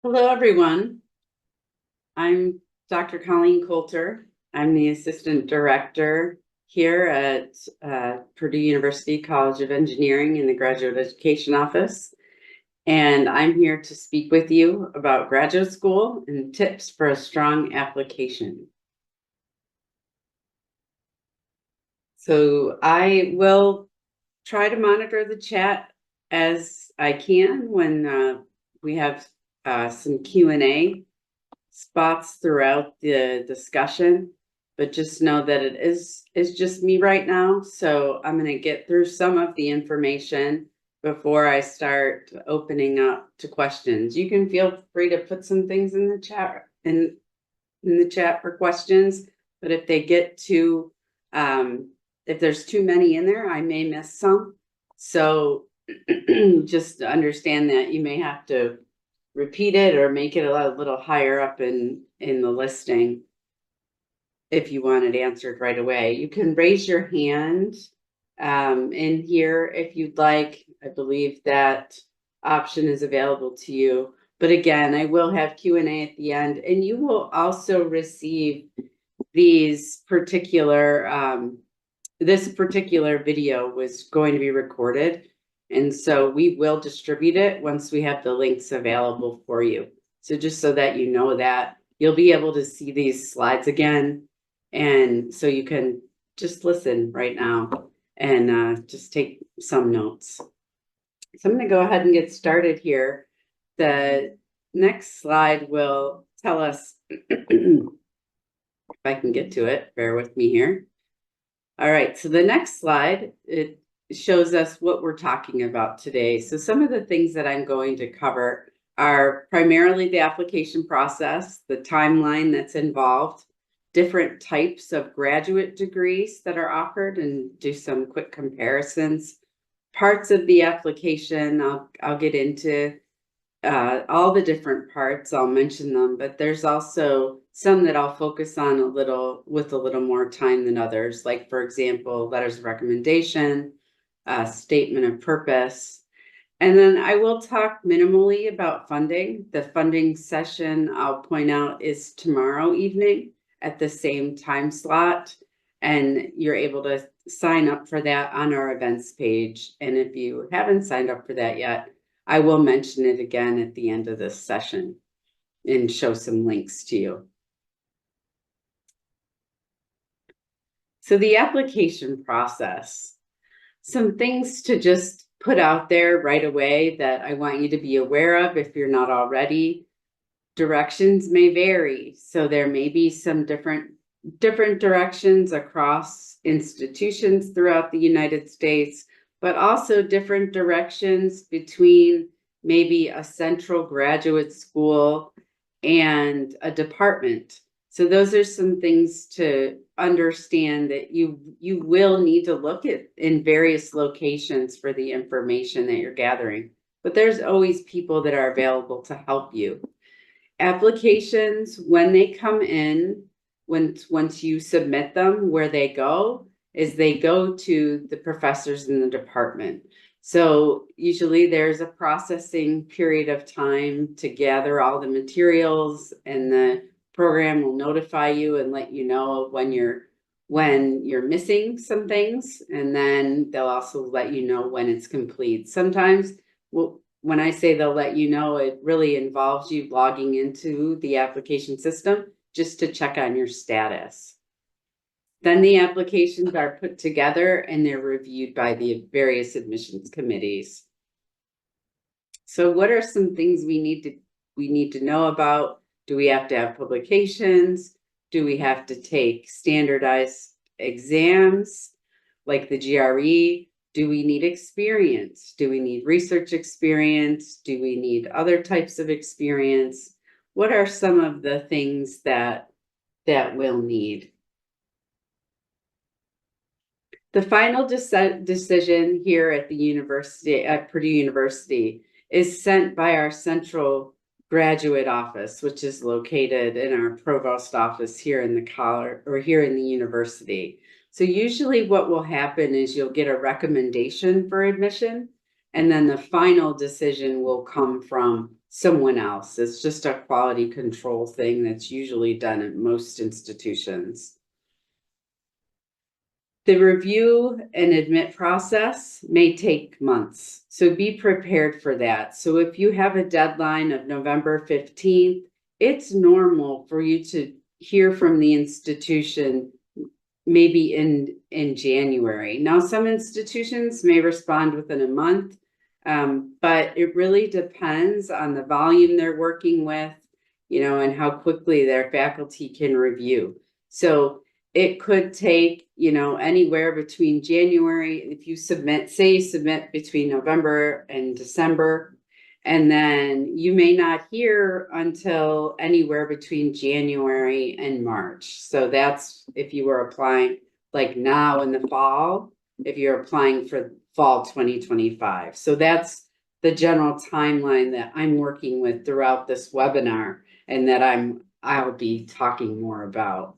Hello, everyone. I'm Dr. Colleen Coulter. I'm the Assistant Director here at Purdue University College of Engineering in the Graduate Education Office. And I'm here to speak with you about graduate school and tips for a strong application. So I will try to monitor the chat as I can when we have some Q&A spots throughout the discussion, but just know that it is just me right now. So I'm going to get through some of the information before I start opening up to questions. You can feel free to put some things in the chat in the chat for questions, but if they get too if there's too many in there, I may miss some. So just understand that you may have to repeat it or make it a little higher up in the listing if you want it answered right away. You can raise your hand in here if you'd like. I believe that option is available to you. But again, I will have Q&A at the end, and you will also receive these particular this particular video was going to be recorded. And so we will distribute it once we have the links available for you. So just so that you know that you'll be able to see these slides again. And so you can just listen right now and just take some notes. So I'm going to go ahead and get started here. The next slide will tell us, if I can get to it, bear with me here. All right, so the next slide, it shows us what we're talking about today. So some of the things that I'm going to cover are primarily the application process, the timeline that's involved, different types of graduate degrees that are offered, and do some quick comparisons. Parts of the application, I'll get into all the different parts, I'll mention them, but there's also some that I'll focus on with a little more time than others, like, for example, letters of recommendation, statement of purpose. And then I will talk minimally about funding. The funding session, I'll point out, is tomorrow evening at the same time slot, and you're able to sign up for that on our events page. And if you haven't signed up for that yet, I will mention it again at the end of this session and show some links to you. So the application process, some things to just put out there right away that I want you to be aware of if you're not already. Directions may vary. So there may be some different directions across institutions throughout the United States, but also different directions between maybe a central graduate school and a department. So those are some things to understand that you will need to look at in various locations for the information that you're gathering. But there's always people that are available to help you. Applications, when they come in, once you submit them, where they go is they go to the professors in the department. So usually there's a processing period of time to gather all the materials, and the program will notify you and let you know when you're missing some things, and then they'll also let you know when it's complete. Sometimes, well, when I say they'll let you know, it really involves you logging into the application system just to check on your status. Then the applications are put together and they're reviewed by the various admissions committees. So what are some things we need to know about? Do we have to have publications? Do we have to take standardized exams like the GRE? Do we need experience? Do we need research experience? Do we need other types of experience? What are some of the things that we'll need? The final decision here at the university, at Purdue University, is sent by our central graduate office, which is located in our provost office here in the college, or here in the university. So usually what will happen is you'll get a recommendation for admission, And then the final decision will come from someone else. It's just a quality control thing that's usually done at most institutions. The review and admit process may take months, so be prepared for that. So if you have a deadline of November 15th, it's normal for you to hear from the institution maybe in January. Now, some institutions may respond within a month, but it really depends on the volume they're working with, and how quickly their faculty can review. So it could take, anywhere between January, if you submit between November and December, and then you may not hear until anywhere between January and March. So that's if you were applying like now in the fall, if you're applying for fall 2025. So that's the general timeline that I'm working with throughout this webinar and that I'll be talking more about.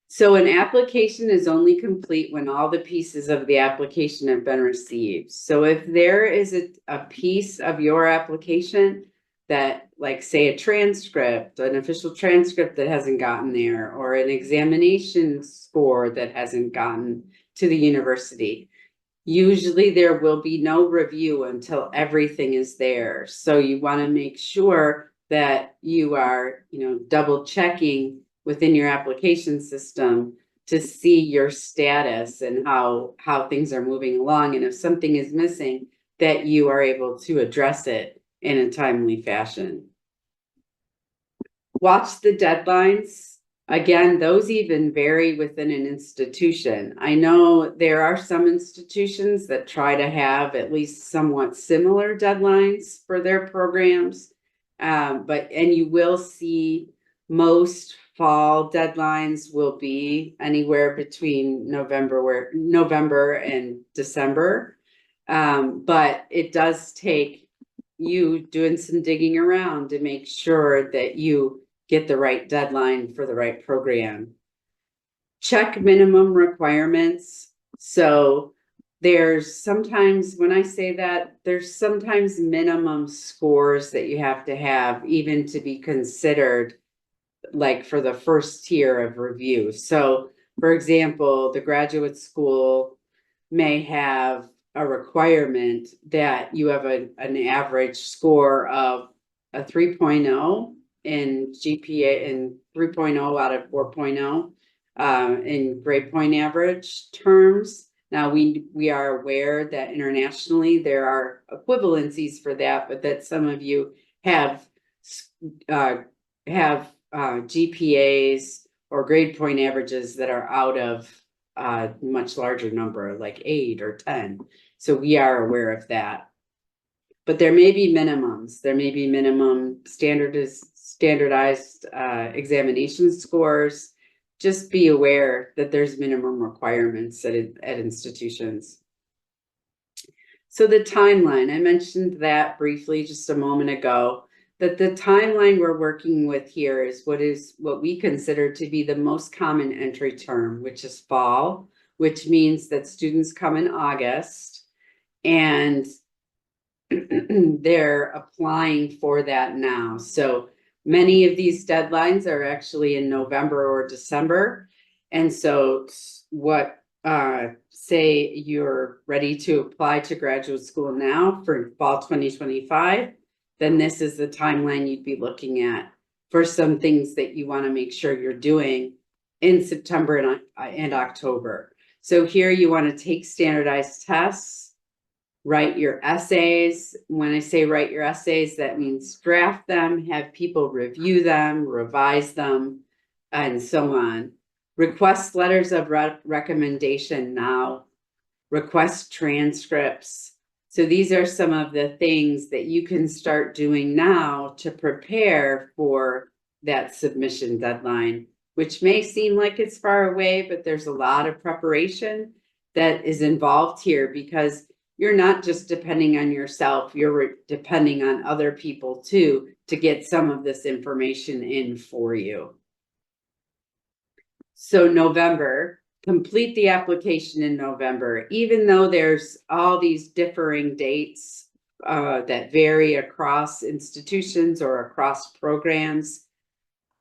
So an application is only complete when all the pieces of the application have been received. So if there is a piece of your application that, like say a transcript, an official transcript that hasn't gotten there, or an examination score that hasn't gotten to the university, usually there will be no review until everything is there. So you want to make sure that you are, double checking within your application system to see your status and how things are moving along. And if something is missing, that you are able to address it in a timely fashion. Watch the deadlines. Again, those even vary within an institution. I know there are some institutions that try to have at least somewhat similar deadlines for their programs. And you will see most fall deadlines will be anywhere between November and December. But it does take you doing some digging around to make sure that you get the right deadline for the right program. Check minimum requirements. So there's sometimes, when I say that, there's sometimes minimum scores that you have to have even to be considered like for the first tier of review. So for example, the graduate school may have a requirement that you have an average score of a 3.0 in GPA and 3.0 out of 4.0 in grade point average terms. Now we are aware that internationally there are equivalencies for that, but that some of you have GPAs or grade point averages that are out of a much larger number, like 8 or 10. So we are aware of that. But there may be minimums. There may be minimum standardized examination scores. Just be aware that there's minimum requirements at institutions. So the timeline, I mentioned that briefly just a moment ago, that the timeline we're working with here is what we consider to be the most common entry term, which is fall, which means that students come in August and they're applying for that now. So many of these deadlines are actually in November or December. And so say you're ready to apply to graduate school now for fall 2025, then this is the timeline you'd be looking at for some things that you want to make sure you're doing in September and October. So here you want to take standardized tests, write your essays. When I say write your essays, that means draft them, have people review them, revise them, and so on. Request letters of recommendation now. Request transcripts. So these are some of the things that you can start doing now to prepare for that submission deadline, which may seem like it's far away, but there's a lot of preparation that is involved here because you're not just depending on yourself, you're depending on other people too, to get some of this information in for you. So November, complete the application in November, even though there's all these differing dates that vary across institutions or across programs.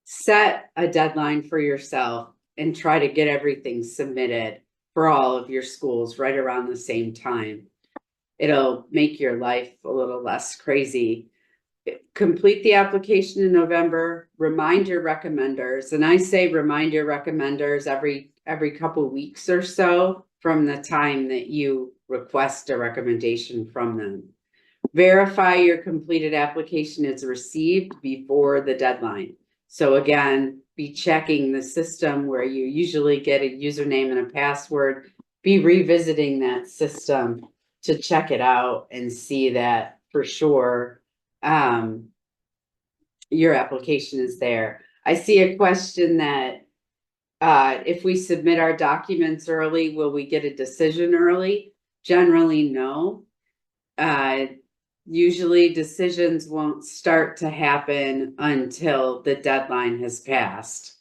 Set a deadline for yourself and try to get everything submitted for all of your schools right around the same time. It'll make your life a little less crazy. Complete the application in November, remind your recommenders, and I say remind your recommenders every couple weeks or so from the time that you request a recommendation from them. Verify your completed application is received before the deadline. So again, be checking the system where you usually get a username and a password, be revisiting that system to check it out and see that for sure your application is there. I see a question that if we submit our documents early, will we get a decision early? Generally, no. Usually decisions won't start to happen until the deadline has passed.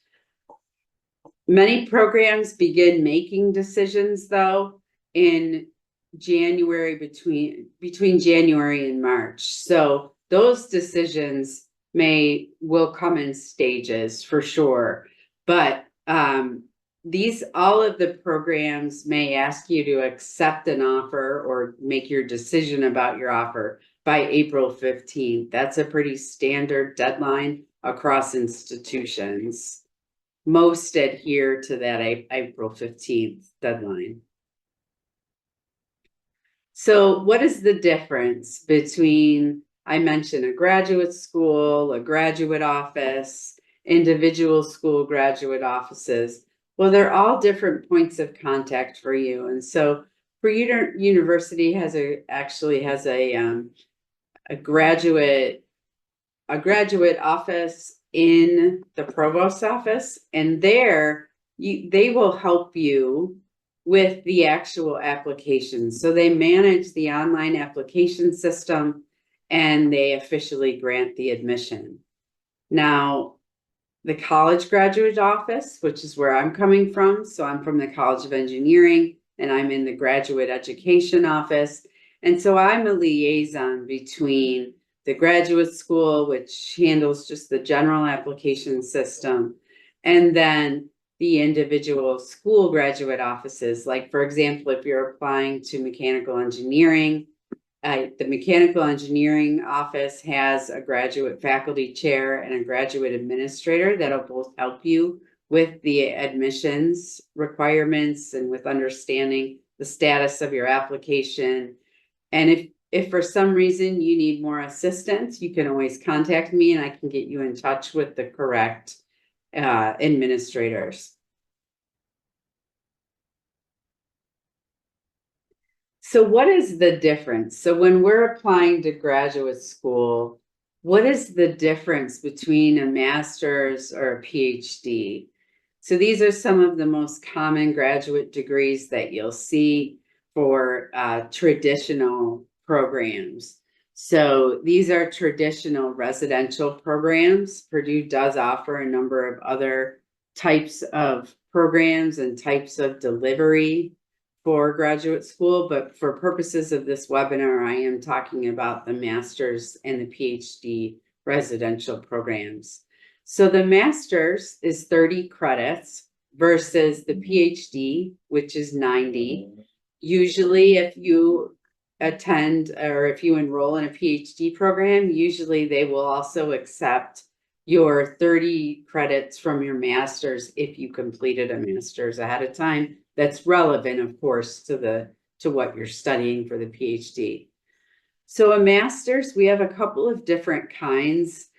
Many programs begin making decisions though in January, between January and March. So those decisions will come in stages for sure. But all of the programs may ask you to accept an offer or make your decision about your offer by April 15th. That's a pretty standard deadline across institutions. Most adhere to that April 15th deadline. So what is the difference between, I mentioned a graduate school, a graduate office, individual school graduate offices? Well, they're all different points of contact for you. And so Purdue University actually has a graduate office in the provost's office, and there they will help you with the actual application. So they manage the online application system and they officially grant the admission. Now, the college graduate office, which is where I'm coming from. So I'm from the College of Engineering and I'm in the graduate education office. And so I'm a liaison between the graduate school, which handles just the general application system, and then the individual school graduate offices. Like, for example, if you're applying to mechanical engineering, the mechanical engineering office has a graduate faculty chair and a graduate administrator that'll both help you with the admissions requirements and with understanding the status of your application. And if for some reason you need more assistance, you can always contact me and I can get you in touch with the correct administrators. So what is the difference? So when we're applying to graduate school, what is the difference between a master's or a PhD? So these are some of the most common graduate degrees that you'll see for traditional programs. So these are traditional residential programs. Purdue does offer a number of other types of programs and types of delivery for graduate school, but for purposes of this webinar, I am talking about the master's and the PhD residential programs. So the master's is 30 credits versus the PhD, which is 90. Usually if you attend or if you enroll in a PhD program, usually they will also accept your 30 credits from your master's if you completed a master's ahead of time. That's relevant, of course, to what you're studying for the PhD. So a master's, we have a couple of different kinds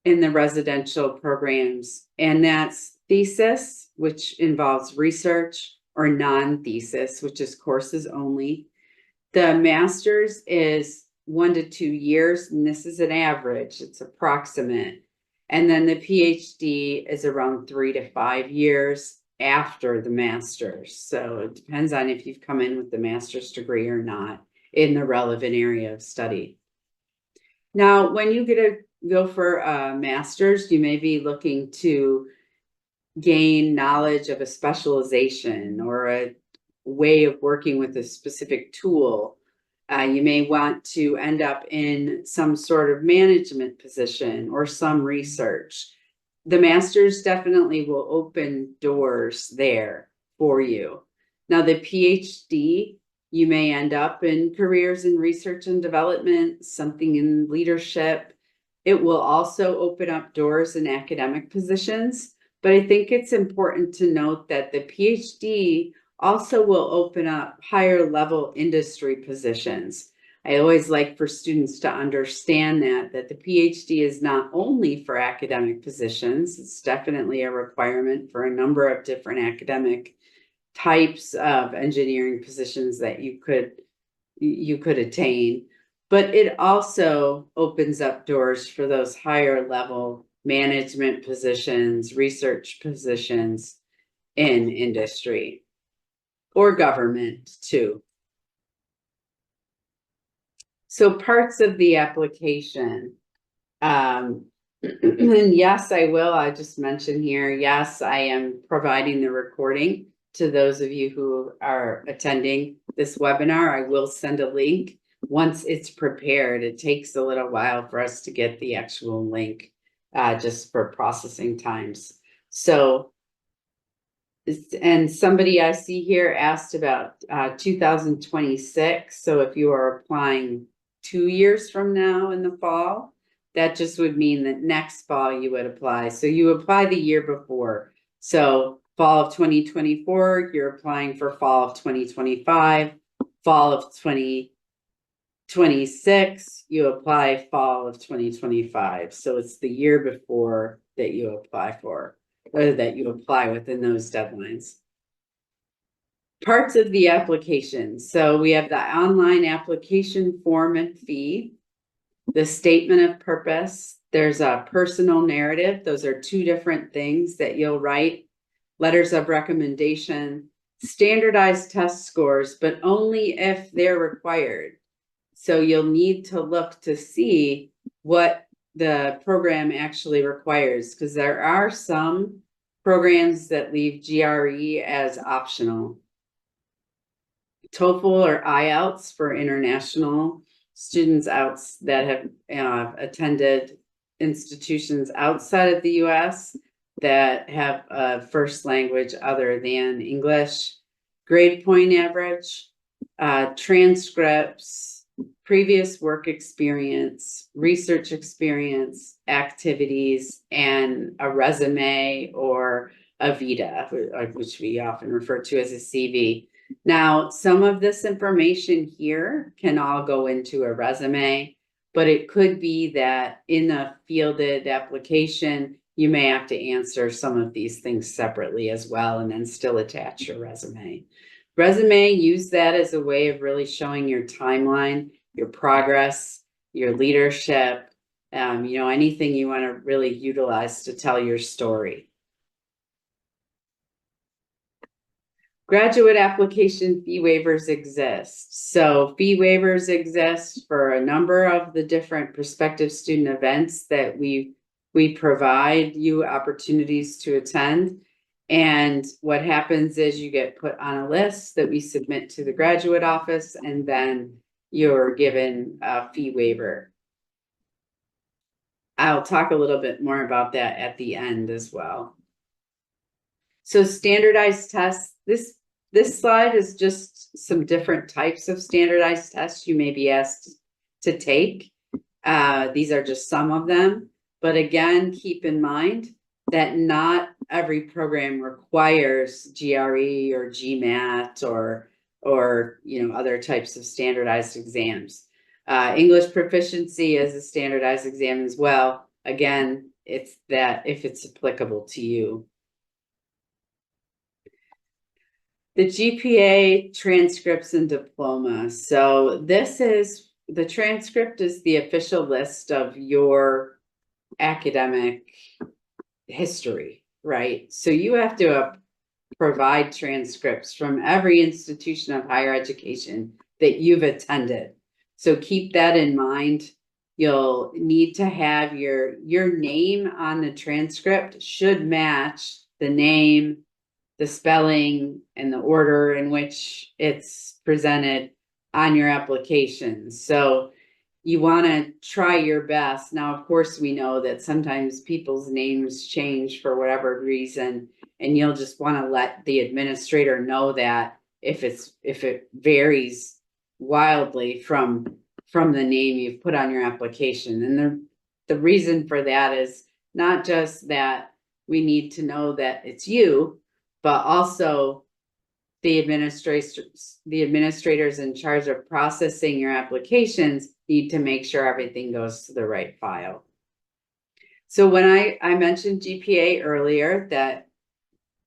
in the residential programs, and that's thesis, which involves research, or non-thesis, which is courses only. The master's is 1 to 2 years, and this is an average, it's approximate. And then the PhD is around 3 to 5 years after the master's. So it depends on if you've come in with the master's degree or not in the relevant area of study. Now, when you go for a master's, you may be looking to gain knowledge of a specialization or a way of working with a specific tool. You may want to end up in some sort of management position or some research. The master's definitely will open doors there for you. Now, the PhD, you may end up in careers in research and development, something in leadership. It will also open up doors in academic positions, but I think it's important to note that the PhD also will open up higher level industry positions. I always like for students to understand that the PhD is not only for academic positions, it's definitely a requirement for a number of different academic types of engineering positions that you could attain, but it also opens up doors for those higher level management positions, research positions in industry or government too. So parts of the application, and yes, I just mentioned here, yes, I am providing the recording to those of you who are attending this webinar. I will send a link once it's prepared. It takes a little while for us to get the actual link, just for processing times. So, and somebody I see here asked about 2026. So if you are applying 2 years from now in the fall, that just would mean that next fall you would apply. So you apply the year before. So fall of 2024, you're applying for fall of 2025, fall of 2026, you apply fall of 2025. So it's the year before that you apply for, or that you apply within those deadlines. Parts of the application. So we have the online application form and fee, the statement of purpose. There's a personal narrative. Those are two different things that you'll write. Letters of recommendation, standardized test scores, but only if they're required. So you'll need to look to see what the program actually requires, because there are some programs that leave GRE as optional. TOEFL or IELTS for international students that have attended institutions outside of the US that have a first language other than English. Grade point average, transcripts, previous work experience, research experience, activities, and a resume or a vita, which we often refer to as a CV. Now, some of this information here can all go into a resume, but it could be that in a fielded application, you may have to answer some of these things separately as well, and then still attach your resume. Resume, use that as a way of really showing your timeline, your progress, your leadership, anything you want to really utilize to tell your story. Graduate application fee waivers exist. So fee waivers exist for a number of the different prospective student events that we provide you opportunities to attend. And what happens is you get put on a list that we submit to the graduate office, and then you're given a fee waiver. I'll talk a little bit more about that at the end as well. So standardized tests, this slide is just some different types of standardized tests you may be asked to take. These are just some of them, but again, keep in mind that not every program requires GRE or GMAT or other types of standardized exams. English proficiency is a standardized exam as well. Again, it's that if it's applicable to you. The GPA, transcripts, and diplomas. So the transcript is the official list of your academic history, right? So you have to provide transcripts from every institution of higher education that you've attended. So keep that in mind. You'll need to have your name on the transcript should match the name, the spelling, and the order in which it's presented on your application. So you want to try your best. Now, of course, we know that sometimes people's names change for whatever reason, and you'll just want to let the administrator know that if it varies wildly from the name you've put on your application. And the reason for that is not just that we need to know that it's you, but also the administrators in charge of processing your applications need to make sure everything goes to the right file. So when I mentioned GPA earlier, that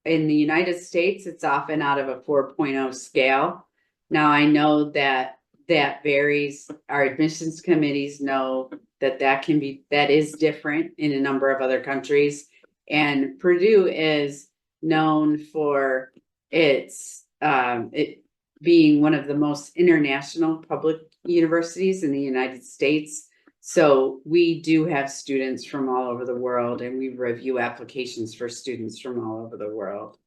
in the United States, it's often out of a 4.0 scale. Now I know that varies. Our admissions committees know that is different in a number of other countries. And Purdue is known for it being one of the most international public universities in the United States. So we do have students from all over the world, and we review applications for students from all over the world.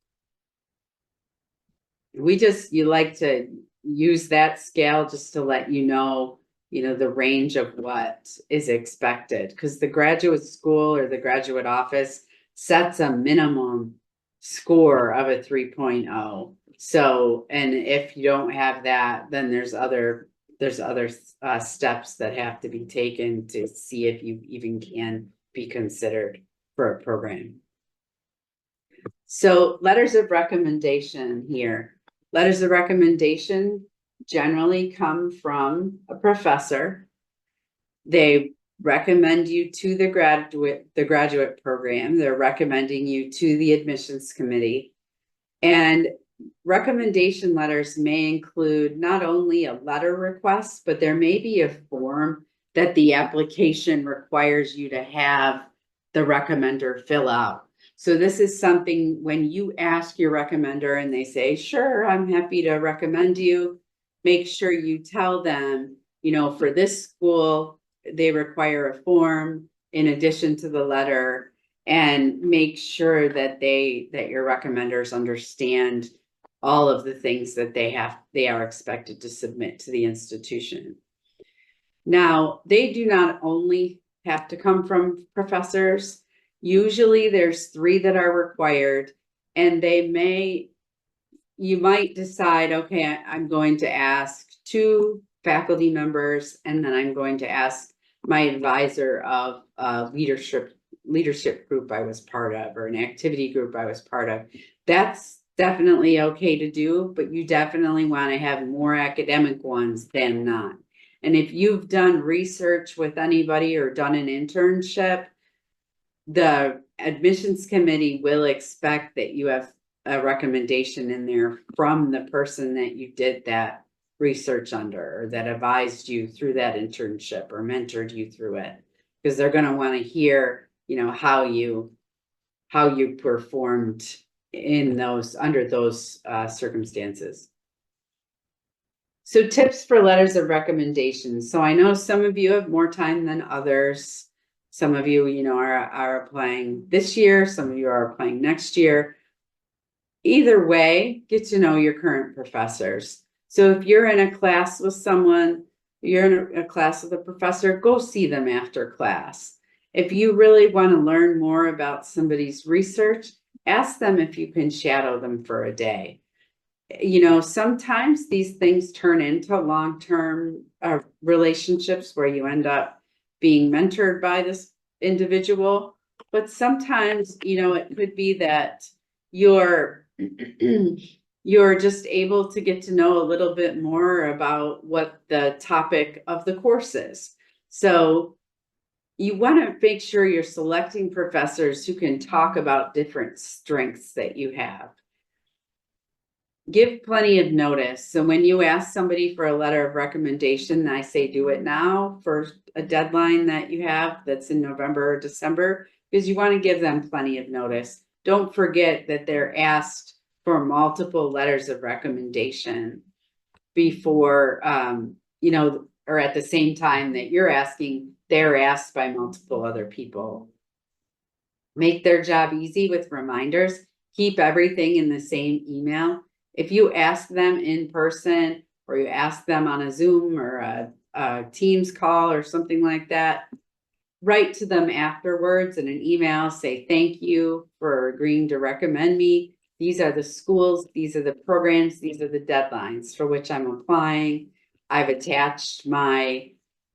You like to use that scale just to let you know the range of what is expected, because the graduate school or the graduate office sets a minimum score of a 3.0. So, and if you don't have that, then there's other steps that have to be taken to see if you even can be considered for a program. So letters of recommendation here. Letters of recommendation generally come from a professor. They recommend you to the graduate program. They're recommending you to the admissions committee. And recommendation letters may include not only a letter request, but there may be a form that the application requires you to have the recommender fill out. So this is something when you ask your recommender and they say, sure, I'm happy to recommend you, make sure you tell them, for this school, they require a form in addition to the letter, and make sure that your recommenders understand all of the things that they are expected to submit to the institution. Now, they do not only have to come from professors. Usually there's 3 that are required, and you might decide, okay, I'm going to ask 2 faculty members, and then I'm going to ask my advisor of a leadership group I was part of, or an activity group I was part of. That's definitely okay to do, but you definitely want to have more academic ones than not. And if you've done research with anybody or done an internship, the admissions committee will expect that you have a recommendation in there from the person that you did that research under, or that advised you through that internship or mentored you through it, because they're going to want to hear, how you performed under those circumstances. So tips for letters of recommendation. So I know some of you have more time than others. Some of you, are applying this year. Some of you are applying next year. Either way, get to know your current professors. So if you're in a class with someone, you're in a class with a professor, go see them after class. If you really want to learn more about somebody's research, ask them if you can shadow them for a day. Sometimes these things turn into long-term relationships where you end up being mentored by this individual, but sometimes, it could be that you're just able to get to know a little bit more about what the topic of the course is. So you want to make sure you're selecting professors who can talk about different strengths that you have. Give plenty of notice. So when you ask somebody for a letter of recommendation, I say do it now for a deadline that you have that's in November or December, because you want to give them plenty of notice. Don't forget that they're asked for multiple letters of recommendation before, or at the same time that you're asking, they're asked by multiple other people. Make their job easy with reminders. keep everything in the same email. If you ask them in person, or you ask them on a Zoom or a Teams call or something like that, write to them afterwards in an email, say thank you for agreeing to recommend me. These are the schools, these are the programs, these are the deadlines for which I'm applying. I've attached my,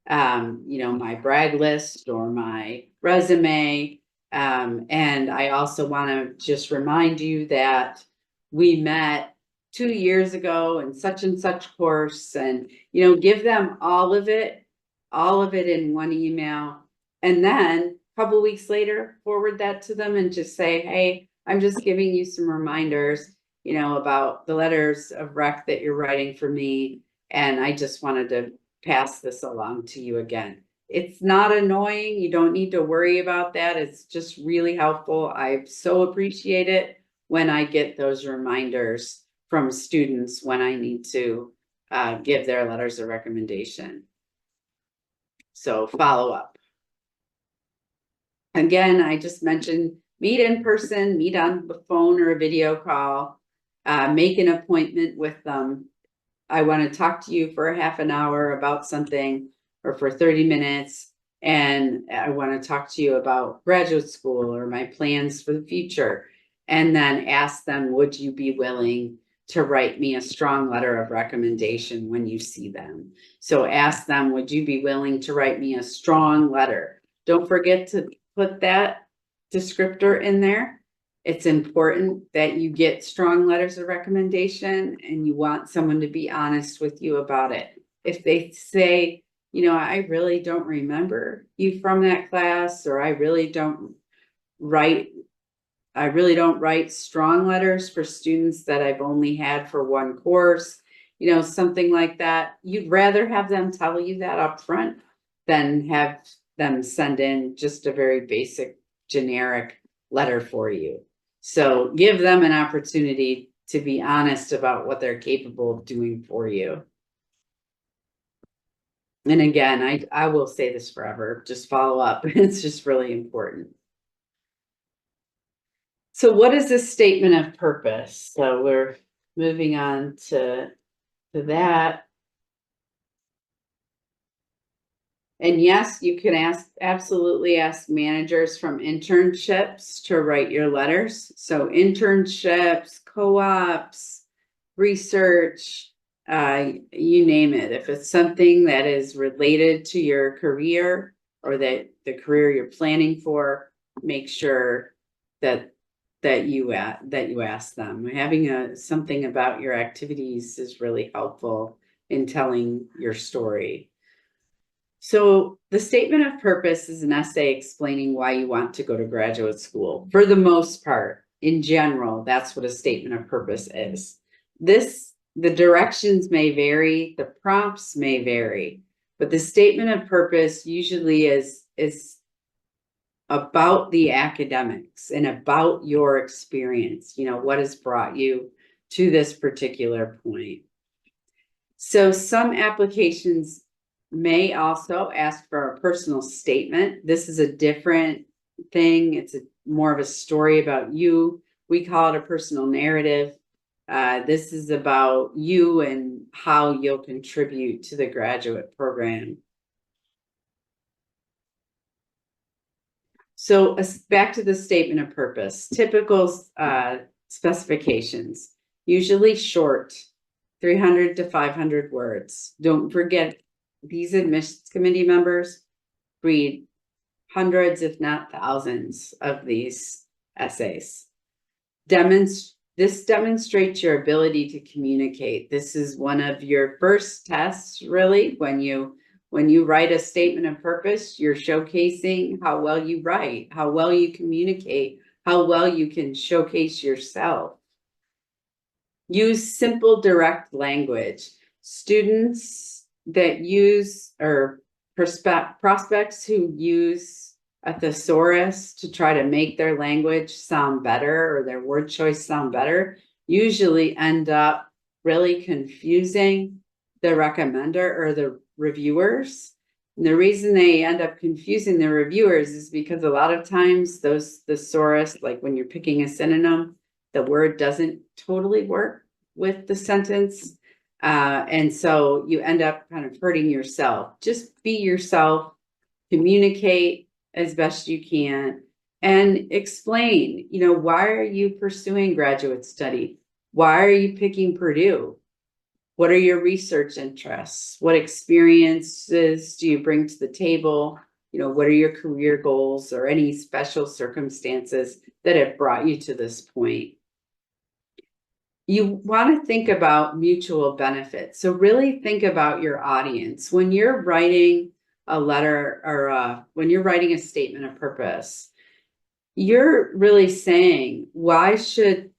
my brag list or my resume. And I also want to just remind you that we met 2 years ago in such and such course, and, give them all of it in one email. And then a couple weeks later, forward that to them and just say, hey, I'm just giving you some reminders, about the letters of rec that you're writing for me. And I just wanted to pass this along to you again. It's not annoying. You don't need to worry about that. It's just really helpful. I so appreciate it when I get those reminders from students when I need to give their letters of recommendation. So follow up. Again, I just mentioned meet in person, meet on the phone or a video call, make an appointment with them. I want to talk to you for a half an hour about something, or for 30 minutes. And I want to talk to you about graduate school or my plans for the future. And then ask them, would you be willing to write me a strong letter of recommendation when you see them? So ask them, would you be willing to write me a strong letter? Don't forget to put that descriptor in there. It's important that you get strong letters of recommendation, and you want someone to be honest with you about it. If they say, I really don't remember you from that class, or I really don't write strong letters for students that I've only had for one course, something like that. You'd rather have them tell you that up front than have them send in just a very basic, generic letter for you. So give them an opportunity to be honest about what they're capable of doing for you. And again, I will say this forever, just follow up. It's just really important. So what is this statement of purpose? So we're moving on to that. And yes, you can absolutely ask managers from internships to write your letters. So internships, co-ops, research, you name it. If it's something that is related to your career, or that the career you're planning for, make sure that you ask them. Having something about your activities is really helpful in telling your story. So the statement of purpose is an essay explaining why you want to go to graduate school. For the most part, in general, that's what a statement of purpose is. The directions may vary, the prompts may vary, but the statement of purpose usually is about the academics and about your experience, what has brought you to this particular point. So some applications may also ask for a personal statement. This is a different thing. It's more of a story about you. We call it a personal narrative. This is about you and how you'll contribute to the graduate program. So back to the statement of purpose. Typical specifications, usually short, 300 to 500 words. Don't forget, these admissions committee members read hundreds, if not thousands, of these essays. This demonstrates your ability to communicate. This is one of your first tests, really. When you write a statement of purpose, you're showcasing how well you write, how well you communicate, how well you can showcase yourself. Use simple, direct language. Students that use, or prospects who use a thesaurus to try to make their language sound better, or their word choice sound better, usually end up really confusing the recommender or the reviewers. And the reason they end up confusing the reviewers is because a lot of times those thesaurus, like when you're picking a synonym, the word doesn't totally work with the sentence. And so you end up kind of hurting yourself. Just be yourself, communicate as best you can, and explain, why are you pursuing graduate study? Why are you picking Purdue? What are your research interests? What experiences do you bring to the table? What are your career goals or any special circumstances that have brought you to this point? You want to think about mutual benefits. So really think about your audience. When you're writing a letter or when you're writing a statement of purpose, you're really saying, why should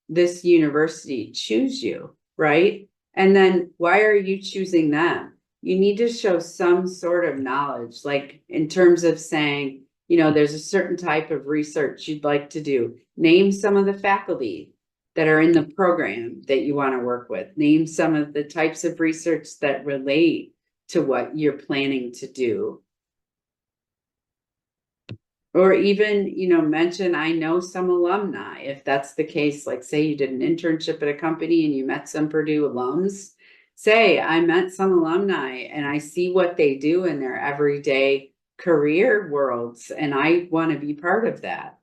this university choose you, right? And then why are you choosing them? You need to show some sort of knowledge, like in terms of saying, there's a certain type of research you'd like to do. Name some of the faculty that are in the program that you want to work with. Name some of the types of research that relate to what you're planning to do. Or even, mention, I know some alumni, if that's the case, like say you did an internship at a company and you met some Purdue alums, say, I met some alumni and I see what they do in their everyday career worlds, and I want to be part of that.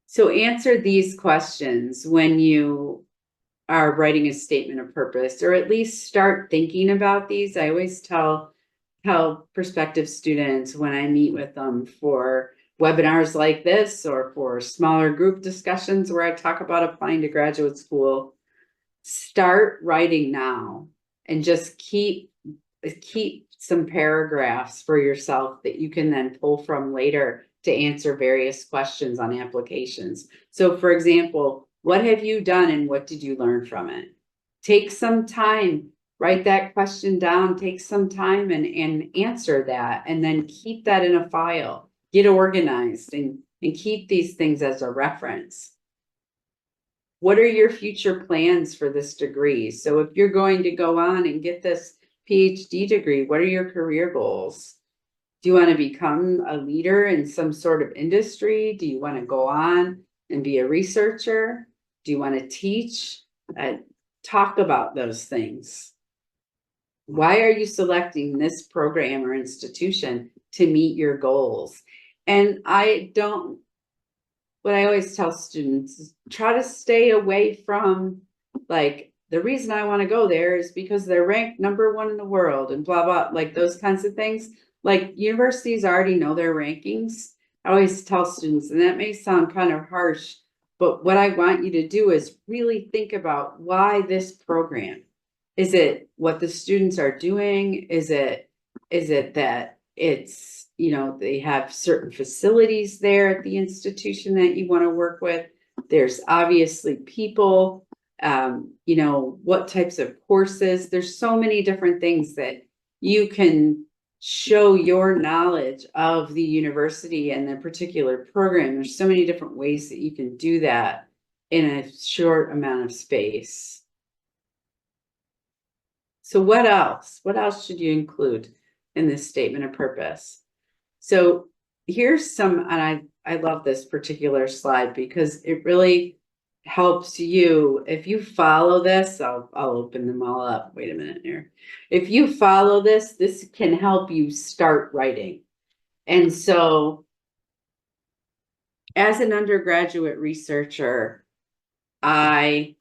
So answer these questions when you are writing a statement of purpose, or at least start thinking about these. I always tell prospective students when I meet with them for webinars like this or for smaller group discussions where I talk about applying to graduate school, start writing now and just keep some paragraphs for yourself that you can then pull from later to answer various questions on applications. So for example, what have you done and what did you learn from it? Take some time, write that question down, take some time and answer that, and then keep that in a file. Get organized and keep these things as a reference. What are your future plans for this degree? So if you're going to go on and get this PhD degree, what are your career goals? Do you want to become a leader in some sort of industry? Do you want to go on and be a researcher? Do you want to teach? Talk about those things. Why are you selecting this program or institution to meet your goals? And what I always tell students is try to stay away from like, the reason I want to go there is because they're ranked #1 in the world and blah, blah, like those kinds of things. Like universities already know their rankings. I always tell students, and that may sound kind of harsh, but what I want you to do is really think about why this program. Is it what the students are doing? Is it that it's, they have certain facilities there at the institution that you want to work with? There's obviously people, what types of courses. There's so many different things that you can show your knowledge of the university and the particular program. There's so many different ways that you can do that in a short amount of space. So what else? What else should you include in this statement of purpose? So here's some, and I love this particular slide because it really helps you. If you follow this, I'll open them all up. Wait a minute here. If you follow this can help you start writing. And so as an undergraduate researcher, I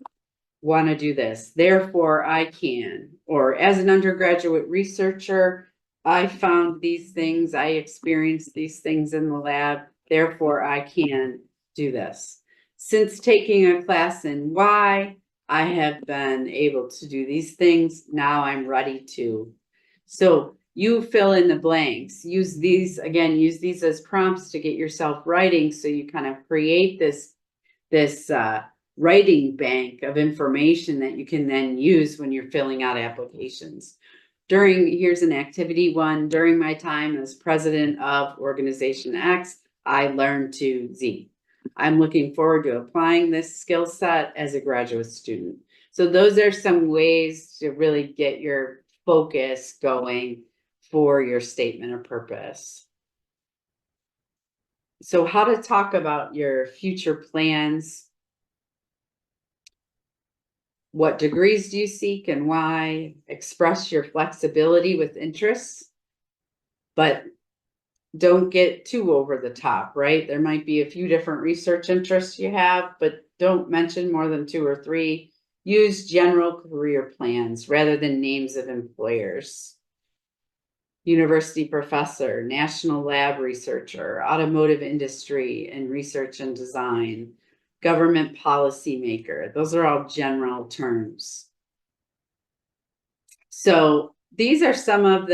want to do this, therefore I can. Or as an undergraduate researcher, I found these things, I experienced these things in the lab, therefore I can do this. Since taking a class in why, I have been able to do these things. Now I'm ready to. So you fill in the blanks. Use these as prompts to get yourself writing, so you kind of create this writing bank of information that you can then use when you're filling out applications. Here's an activity one. During my time as president of Organization X, I learned to Z. I'm looking forward to applying this skill set as a graduate student. So those are some ways to really get your focus going for your statement of purpose. So how to talk about your future plans. What degrees do you seek and why? Express your flexibility with interests, but don't get too over the top, right? There might be a few different research interests you have, but don't mention more than 2 or 3. Use general career plans rather than names of employers. University professor, national lab researcher, automotive industry and research and design, government policymaker. Those are all general terms. So these are some of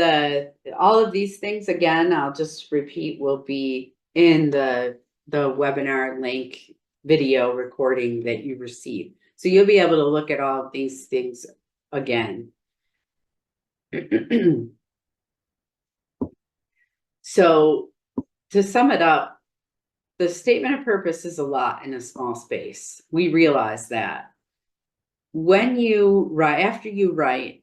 all of these things, again, I'll just repeat, will be in the webinar link video recording that you receive. So you'll be able to look at all of these things again. So to sum it up, the statement of purpose is a lot in a small space. We realize that. When you write, after you write,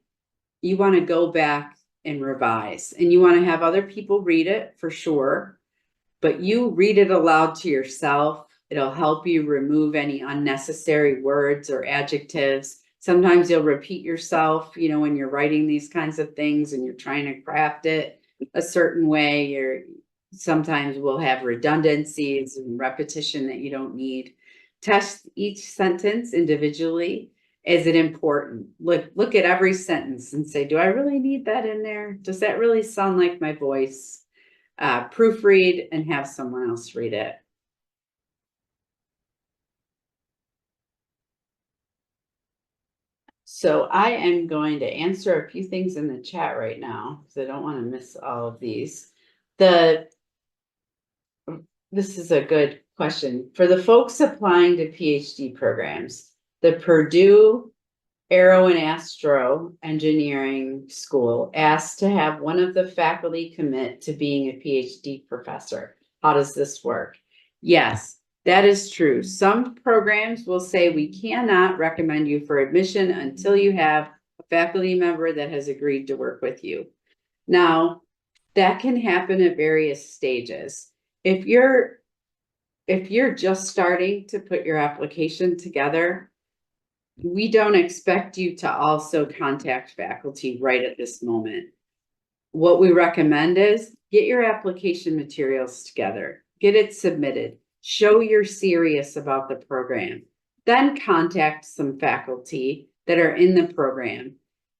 you want to go back and revise, and you want to have other people read it for sure, but you read it aloud to yourself. It'll help you remove any unnecessary words or adjectives. Sometimes you'll repeat yourself, you know, when you're writing these kinds of things and you're trying to craft it a certain way. Sometimes we'll have redundancies and repetition that you don't need. Test each sentence individually. Is it important? Look at every sentence and say, do I really need that in there? Does that really sound like my voice? Proofread and have someone else read it. So I am going to answer a few things in the chat right now because I don't want to miss all of these. This is a good question. For the folks applying to PhD programs, the Purdue Aero and Astro Engineering School asked to have one of the faculty commit to being a PhD professor. How does this work? Yes, that is true. Some programs will say we cannot recommend you for admission until you have a faculty member that has agreed to work with you. Now, that can happen at various stages. If you're just starting to put your application together, we don't expect you to also contact faculty right at this moment. What we recommend is get your application materials together, get it submitted, show you're serious about the program, then contact some faculty that are in the program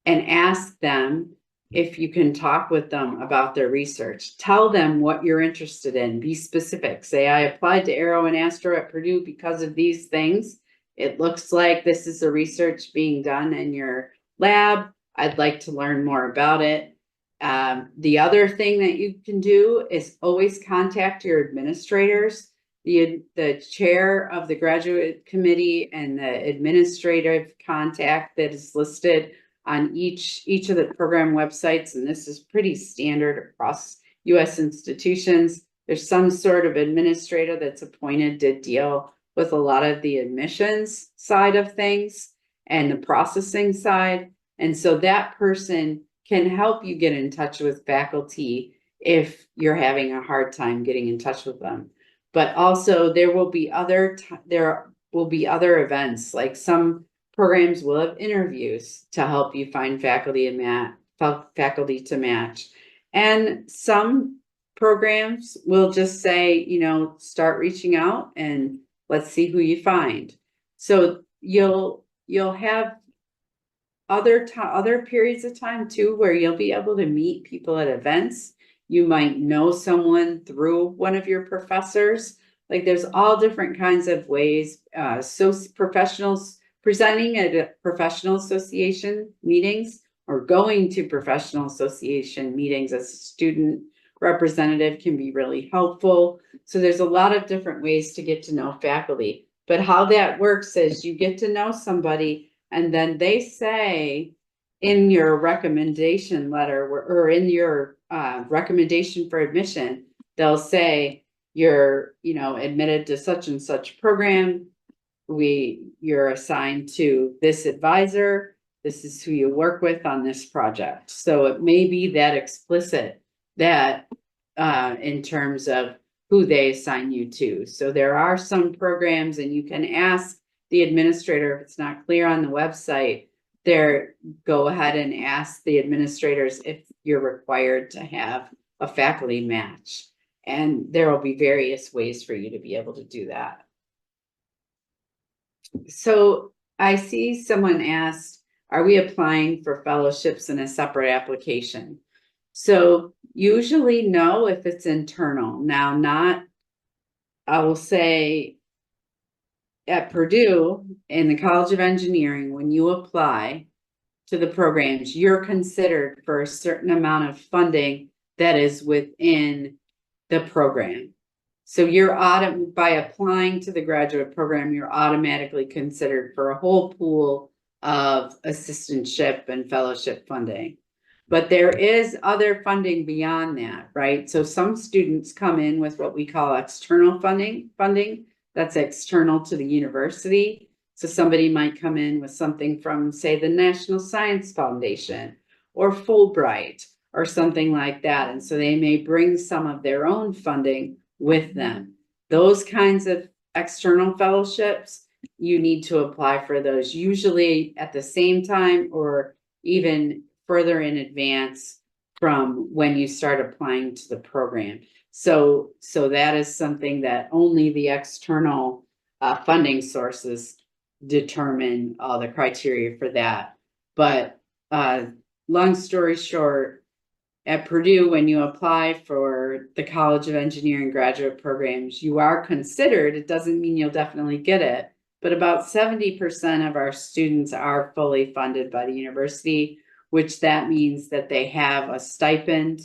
and ask them if you can talk with them about their research. Tell them what you're interested in. Be specific. Say, I applied to Aero and Astro at Purdue because of these things. It looks like this is the research being done in your lab. I'd like to learn more about it. The other thing that you can do is always contact your administrators. The chair of the graduate committee and the administrative contact that is listed on each of the program websites, and this is pretty standard across U.S. institutions. There's some sort of administrator that's appointed to deal with a lot of the admissions side of things and the processing side. And so that person can help you get in touch with faculty if you're having a hard time getting in touch with them. But also there will be other events, like some programs will have interviews to help you find faculty to match. And some programs will just say, you know, start reaching out and let's see who you find. So you'll have other periods of time too, where you'll be able to meet people at events. You might know someone through one of your professors. Like there's all different kinds of ways. So professionals presenting at professional association meetings or going to professional association meetings as a student representative can be really helpful. So there's a lot of different ways to get to know faculty. But how that works is you get to know somebody and then they say in your recommendation letter or in your recommendation for admission, they'll say you're, you know, admitted to such and such program. You're assigned to this advisor. This is who you work with on this project. So it may be that explicit that in terms of who they assign you to. So there are some programs, and you can ask the administrator if it's not clear on the website. There, go ahead and ask the administrators if you're required to have a faculty match. And there will be various ways for you to be able to do that. So I see someone asked, are we applying for fellowships in a separate application? So usually no, if it's internal. Now, not, I will say at Purdue in the College of Engineering, when you apply to the programs, you're considered for a certain amount of funding that is within the program. So you're by applying to the graduate program, you're automatically considered for a whole pool of assistantship and fellowship funding. But there is other funding beyond that, right? So some students come in with what we call external funding that's external to the university. So somebody might come in with something from, say, the National Science Foundation or Fulbright or something like that. And so they may bring some of their own funding with them. Those kinds of external fellowships, you need to apply for those usually at the same time or even further in advance from when you start applying to the program. So that is something that only the external funding sources determine all the criteria for that. But long story short, at Purdue, when you apply for the College of Engineering graduate programs, you are considered. It doesn't mean you'll definitely get it, but about 70% of our students are fully funded by the university, which that means that they have a stipend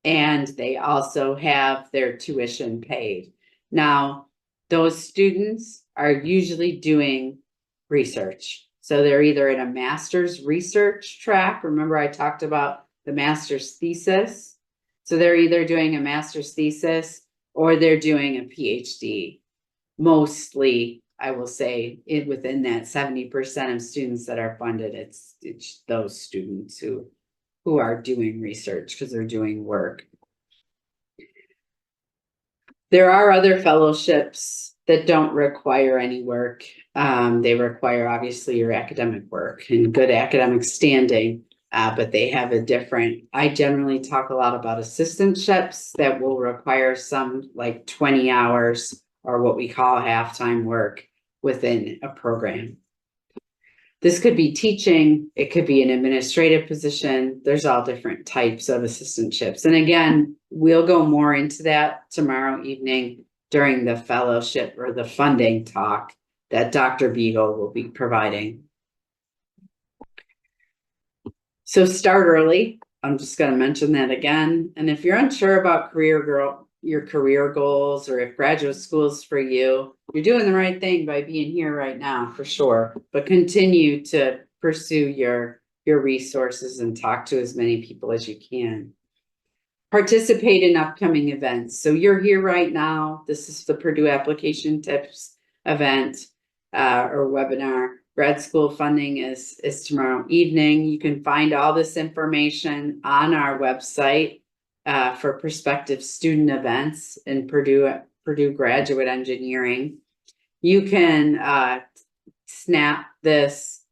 and they also have their tuition paid. Now, those students are usually doing research. So they're either in a master's research track. Remember, I talked about the master's thesis. So they're either doing a master's thesis or they're doing a PhD. Mostly, I will say, within that 70% of students that are funded, it's those students who are doing research because they're doing work. There are other fellowships that don't require any work. They require, obviously, your academic work and good academic standing. But they have a different, I generally talk a lot about assistantships that will require some like 20 hours or what we call half-time work within a program. This could be teaching, it could be an administrative position. There's all different types of assistantships. And again, we'll go more into that tomorrow evening during the fellowship or the funding talk that Dr. Beagle will be providing. So start early. I'm just going to mention that again. And if you're unsure about your career goals, or if graduate school is for you, you're doing the right thing by being here right now, for sure. But continue to pursue your resources and talk to as many people as you can. Participate in upcoming events. So you're here right now. This is the Purdue Application Tips event or webinar. Grad school funding is tomorrow evening. You can find all this information on our website for prospective student events in Purdue Graduate Engineering. You can snap this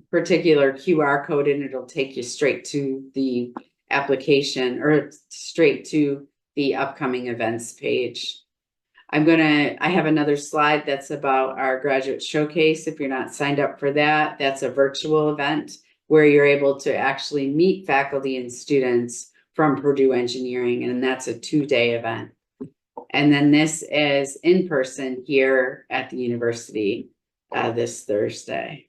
particular QR code and it'll take you straight to the application or straight to the upcoming events page. I have another slide that's about our graduate showcase. If you're not signed up for that, that's a virtual event where you're able to actually meet faculty and students from Purdue Engineering, and that's a 2-day event. And then this is in person here at the university this Thursday.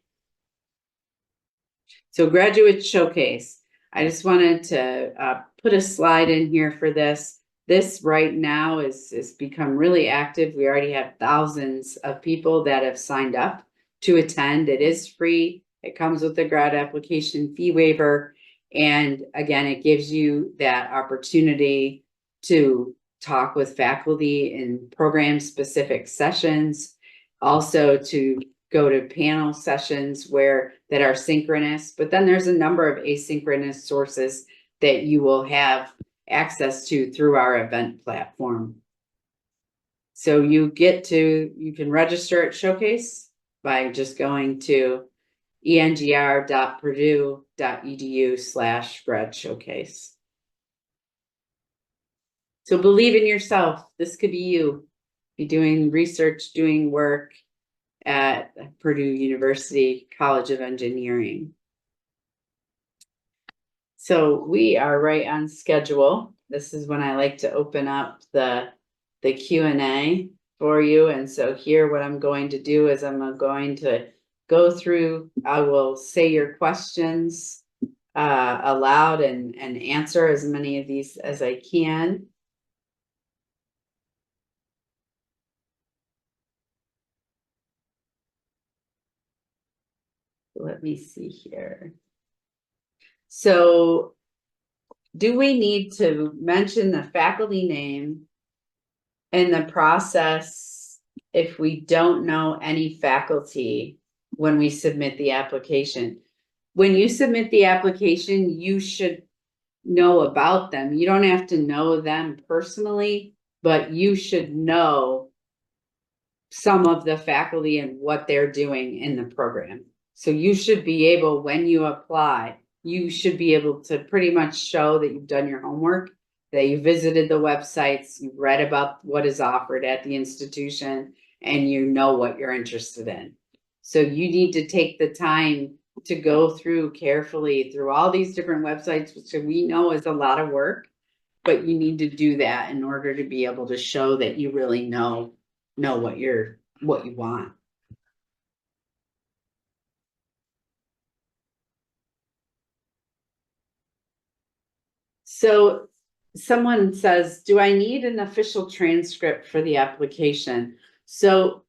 So graduate showcase. I just wanted to put a slide in here for this. This right now is become really active. We already have thousands of people that have signed up to attend. It is free. It comes with a grad application fee waiver. And again, it gives you that opportunity to talk with faculty in program specific sessions, also to go to panel sessions that are synchronous, but then there's a number of asynchronous sources that you will have access to through our event platform. So you can register at Showcase by just going to engr.purdue.edu/grad showcase. So believe in yourself. This could be you. Be doing research, doing work at Purdue University College of Engineering. So we are right on schedule. This is when I like to open up the Q&A for you. And so here, what I'm going to do is I'm going to go through, I will say your questions aloud and answer as many of these as I can. Let me see here. So do we need to mention the faculty name in the process if we don't know any faculty when we submit the application? When you submit the application, you should know about them. You don't have to know them personally, but you should know some of the faculty and what they're doing in the program. So you should be able, when you apply, you should be able to pretty much show that you've done your homework, that you visited the websites, you read about what is offered at the institution, and you know what you're interested in. So you need to take the time to go through carefully through all these different websites, which we know is a lot of work, but you need to do that in order to be able to show that you really know what you want. So someone says, do I need an official transcript for the application? So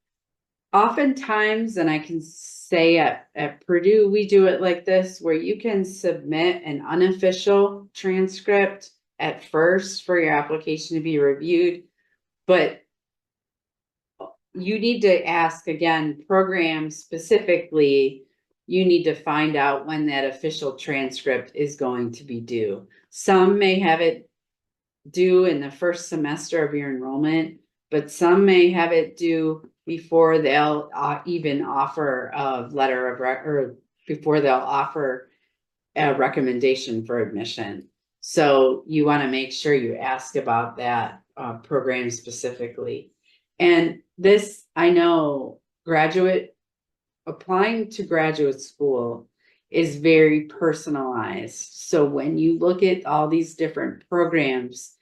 oftentimes, and I can say at Purdue, we do it like this, where you can submit an unofficial transcript at first for your application to be reviewed, but you need to ask, again, program specifically, you need to find out when that official transcript is going to be due. Some may have it due in the first semester of your enrollment, but some may have it due before they'll even offer a letter of or before they'll offer a recommendation for admission. So you want to make sure you ask about that program specifically. And this, I know, applying to graduate school is very personalized. So when you look at all these different programs,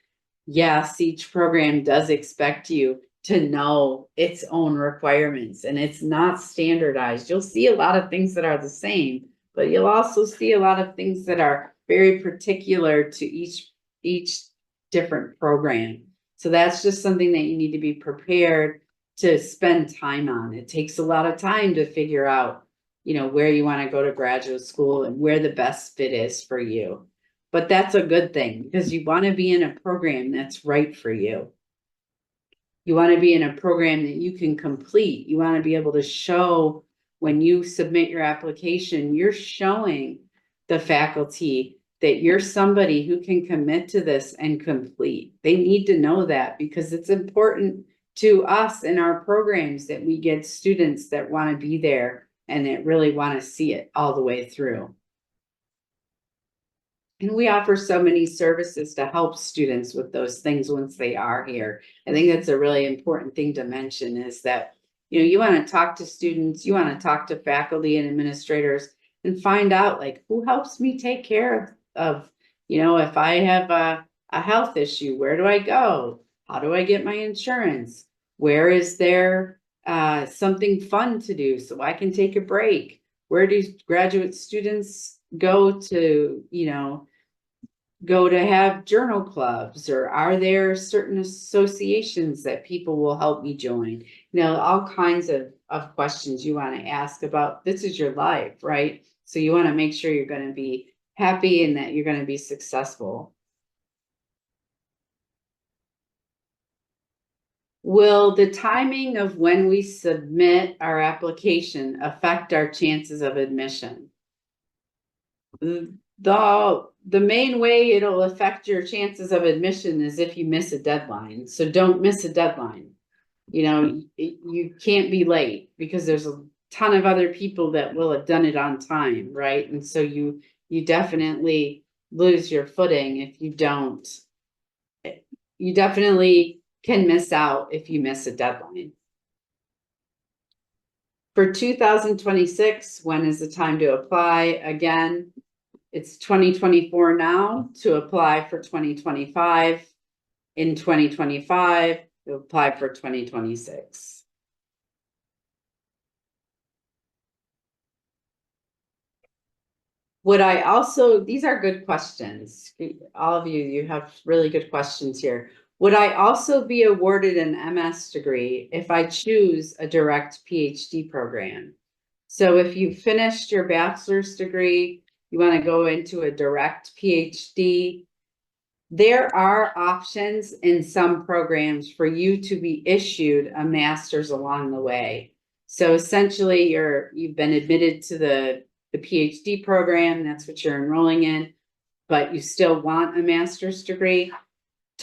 yes, each program does expect you to know its own requirements, and it's not standardized. You'll see a lot of things that are the same, but you'll also see a lot of things that are very particular to each different program. So that's just something that you need to be prepared to spend time on. It takes a lot of time to figure out, where you want to go to graduate school and where the best fit is for you. But that's a good thing, because you want to be in a program that's right for you. You want to be in a program that you can complete. You want to be able to show, when you submit your application, you're showing the faculty that you're somebody who can commit to this and complete. They need to know that, because it's important to us in our programs that we get students that want to be there and that really want to see it all the way through. And we offer so many services to help students with those things once they are here. I think that's a really important thing to mention, is that, you want to talk to students, you want to talk to faculty and administrators and find out, like, who helps me take care of if I have a health issue, where do I go? How do I get my insurance? Where is there something fun to do so I can take a break? Where do graduate students go to, go to have journal clubs, or are there certain associations that people will help me join? All kinds of questions you want to ask about. This is your life, right? So you want to make sure you're going to be happy and that you're going to be successful. Will the timing of when we submit our application affect our chances of admission? The main way it'll affect your chances of admission is if you miss a deadline. So don't miss a deadline. you can't be late because there's a ton of other people that will have done it on time, right? And so you definitely lose your footing if you don't. You definitely can miss out if you miss a deadline. For 2026, when is the time to apply? Again, it's 2024 now to apply for 2025. In 2025, to apply for 2026. Would I also, these are good questions. All of you have really good questions here. Would I also be awarded an MS degree if I choose a direct PhD program? So if you finished your bachelor's degree, you want to go into a direct PhD, there are options in some programs for you to be issued a master's along the way. So essentially you've been admitted to the PhD program, that's what you're enrolling in, but you still want a master's degree.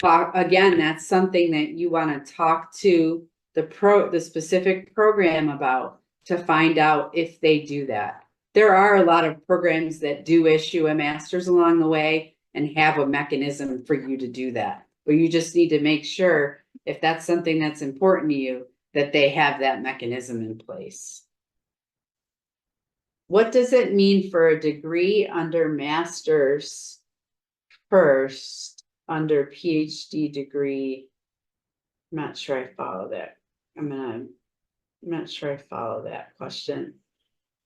Again, that's something that you want to talk to the specific program about to find out if they do that. There are a lot of programs that do issue a master's along the way and have a mechanism for you to do that. But you just need to make sure, if that's something that's important to you, that they have that mechanism in place. What does it mean for a degree under master's first, under PhD degree? I'm not sure I follow that. I'm not sure I follow that question.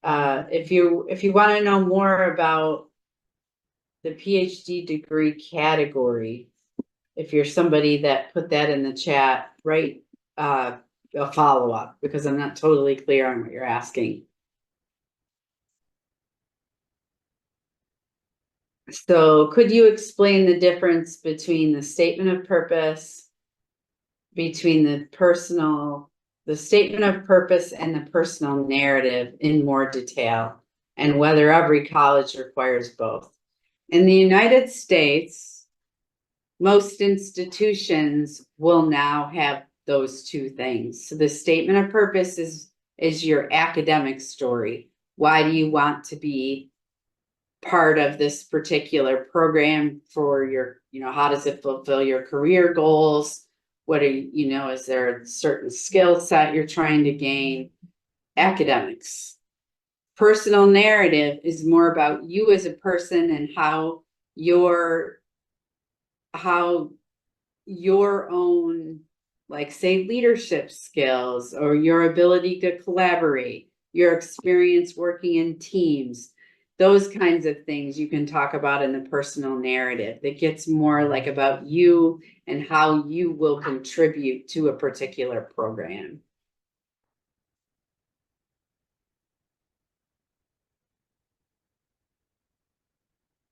If you want to know more about the PhD degree category, if you're somebody that put that in the chat, write a follow-up, because I'm not totally clear on what you're asking. So could you explain the difference between the statement of purpose, between the statement of purpose and the personal narrative in more detail, and whether every college requires both? In the United States, most institutions will now have those two things. So the statement of purpose is your academic story. Why do you want to be part of this particular program for your, how does it fulfill your career goals? What are you, is there a certain skill set you're trying to gain? Academics. Personal narrative is more about you as a person and how your own, like, say, leadership skills or your ability to collaborate, your experience working in teams, those kinds of things you can talk about in the personal narrative that gets more like about you and how you will contribute to a particular program.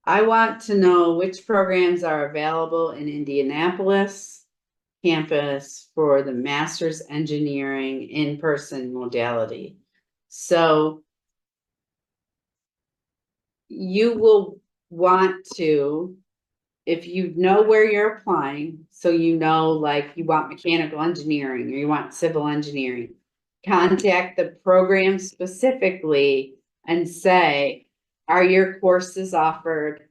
I want to know which programs are available in Indianapolis campus for the master's engineering in-person modality. So you will want to, if you know where you're applying, so like you want mechanical engineering or you want civil engineering, contact the program specifically and say, are your courses offered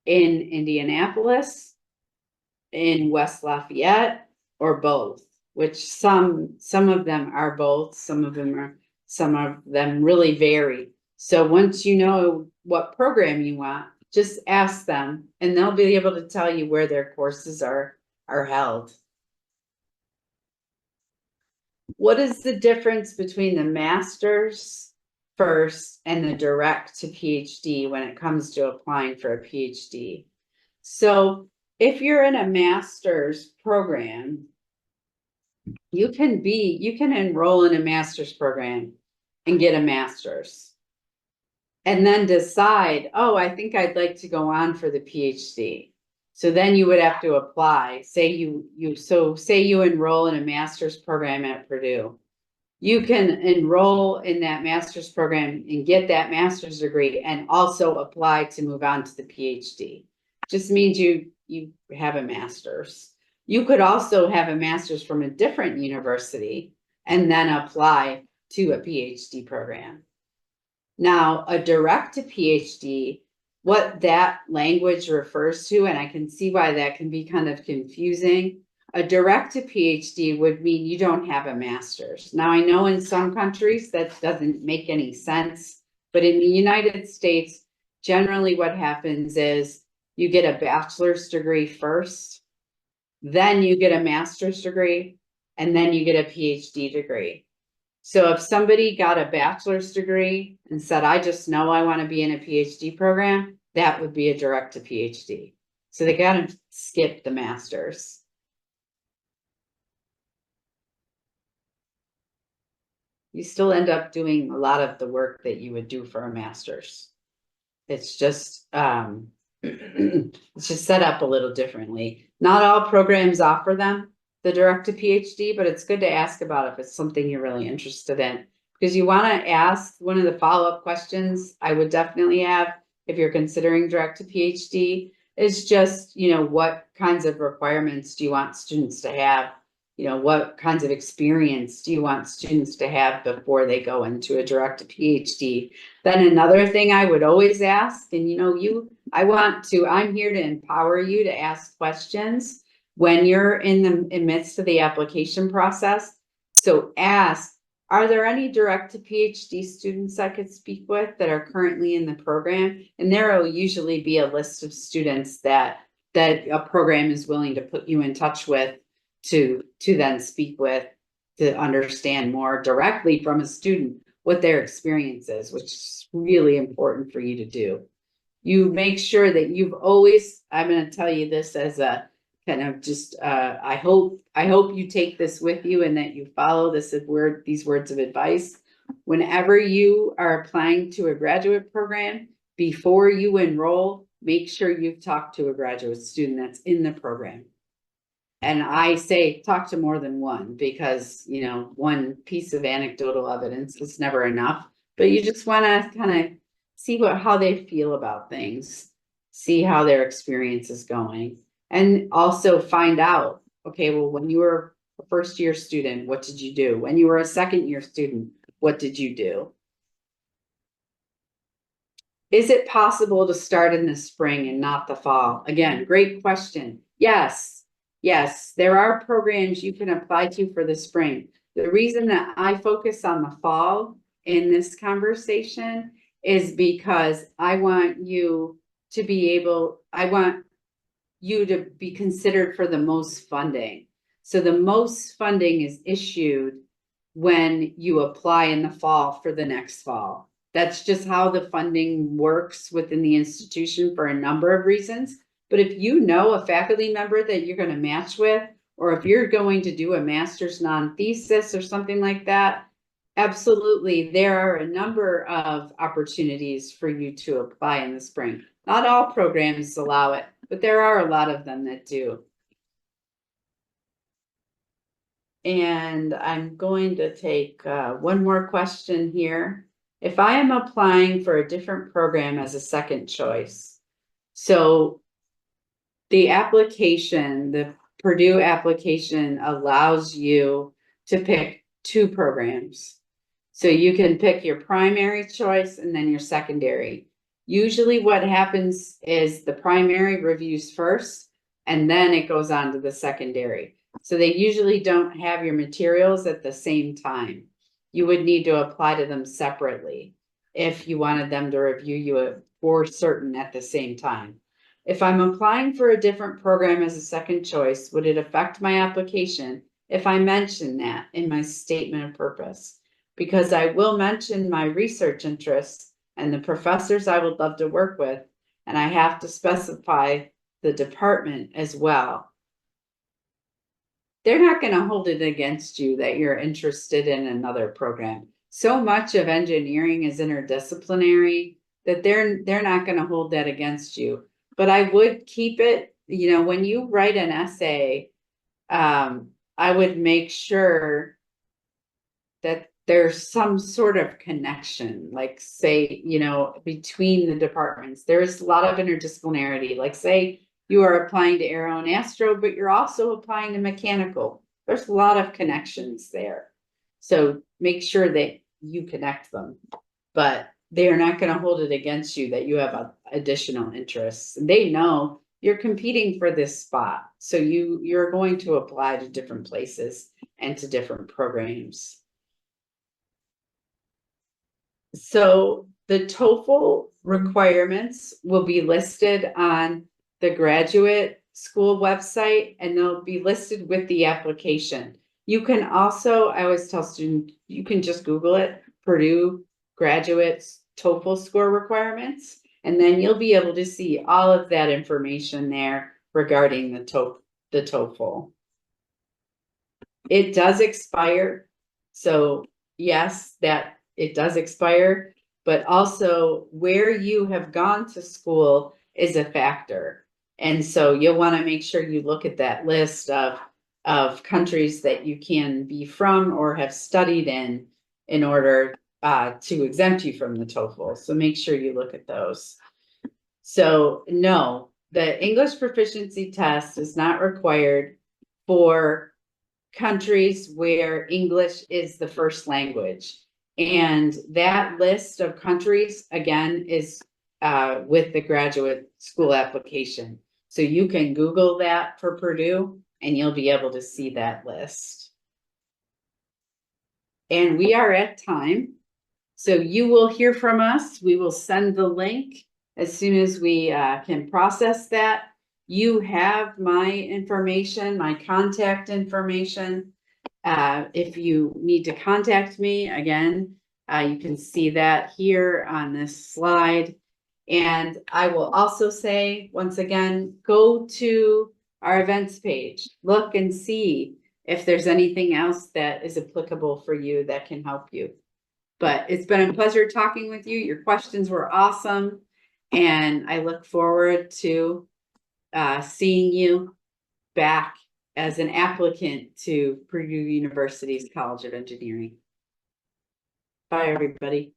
in Indianapolis, in West Lafayette, or both? Which some of them are both, some of them really vary. So once you know what program you want, just ask them and they'll be able to tell you where their courses are held. What is the difference between the master's first and the direct to PhD when it comes to applying for a PhD? So if you're in a master's program, you can enroll in a master's program and get a master's, and then decide, oh, I think I'd like to go on for the PhD. So then you would have to apply. Say you enroll in a master's program at Purdue. You can enroll in that master's program and get that master's degree and also apply to move on to the PhD. Just means you have a master's. You could also have a master's from a different university and then apply to a PhD program. Now, a direct to PhD, what that language refers to, and I can see why that can be kind of confusing. A direct to PhD would mean you don't have a master's. Now, I know in some countries that doesn't make any sense, but in the United States, generally what happens is you get a bachelor's degree first, then you get a master's degree, and then you get a PhD degree. So if somebody got a bachelor's degree and said, I just know I want to be in a PhD program, that would be a direct to PhD. So they got to skip the master's. You still end up doing a lot of the work that you would do for a master's. It's just it's just set up a little differently. Not all programs offer them, the direct to PhD, but it's good to ask about if it's something you're really interested in, because you want to ask one of the follow-up questions I would definitely have if you're considering direct to PhD is just, what kinds of requirements do you want students to have? What kinds of experience do you want students to have before they go into a direct to PhD? Then another thing I would always ask, and I'm here to empower you to ask questions when you're in the midst of the application process. So ask, are there any direct to PhD students I could speak with that are currently in the program? And there will usually be a list of students that a program is willing to put you in touch with to then speak with, to understand more directly from a student what their experience is, which is really important for you to do. You make sure that I'm going to tell you this as a kind of just, I hope you take this with you and that you follow these words of advice. Whenever you are applying to a graduate program, before you enroll, make sure you've talked to a graduate student that's in the program. And I say talk to more than one, because one piece of anecdotal evidence is never enough, but you just want to kind of see how they feel about things, see how their experience is going, and also find out, okay, well, when you were a first year student, what did you do? When you were a second year student, what did you do? Is it possible to start in the spring and not the fall? Again, great question. Yes, there are programs you can apply to for the spring. The reason that I focus on the fall in this conversation is because I want you to be considered for the most funding. So the most funding is issued when you apply in the fall for the next fall. That's just how the funding works within the institution for a number of reasons. But if you know a faculty member that you're going to match with, or if you're going to do a master's non-thesis or something like that, absolutely, there are a number of opportunities for you to apply in the spring. Not all programs allow it, but there are a lot of them that do. And I'm going to take one more question here. If I am applying for a different program as a second choice, so the Purdue application allows you to pick two programs. So you can pick your primary choice and then your secondary. Usually what happens is the primary reviews first, and then it goes on to the secondary. So they usually don't have your materials at the same time. You would need to apply to them separately if you wanted them to review you for certain at the same time. If I'm applying for a different program as a second choice, would it affect my application if I mention that in my statement of purpose? Because I will mention my research interests and the professors I would love to work with, and I have to specify the department as well. They're not going to hold it against you that you're interested in another program. So much of engineering is interdisciplinary that they're not going to hold that against you. But I would keep it, when you write an essay, I would make sure that there's some sort of connection, like say, between the departments. There's a lot of interdisciplinarity. Like say you are applying to aero and astro, but you're also applying to mechanical. There's a lot of connections there. So make sure that you connect them, but they are not going to hold it against you that you have additional interests. They know you're competing for this spot. So you're going to apply to different places and to different programs. So the TOEFL requirements will be listed on the graduate school website, and they'll be listed with the application. You can also, I always tell students, you can just Google it, Purdue graduates TOEFL score requirements, and then you'll be able to see all of that information there regarding the TOEFL. It does expire. So yes, that it does expire, but also where you have gone to school is a factor. And so you'll want to make sure you look at that list of countries that you can be from or have studied in order to exempt you from the TOEFL. So make sure you look at those. So no, the English proficiency test is not required for countries where English is the first language. And that list of countries, again, is with the graduate school application. So you can Google that for Purdue and you'll be able to see that list. And we are at time. So you will hear from us. We will send the link as soon as we can process that. You have my information, my contact information. If you need to contact me, again, you can see that here on this slide. And I will also say, once again, go to our events page, look and see if there's anything else that is applicable for you that can help you. But it's been a pleasure talking with you. Your questions were awesome. And I look forward to seeing you back as an applicant to Purdue University's College of Engineering. Bye, everybody.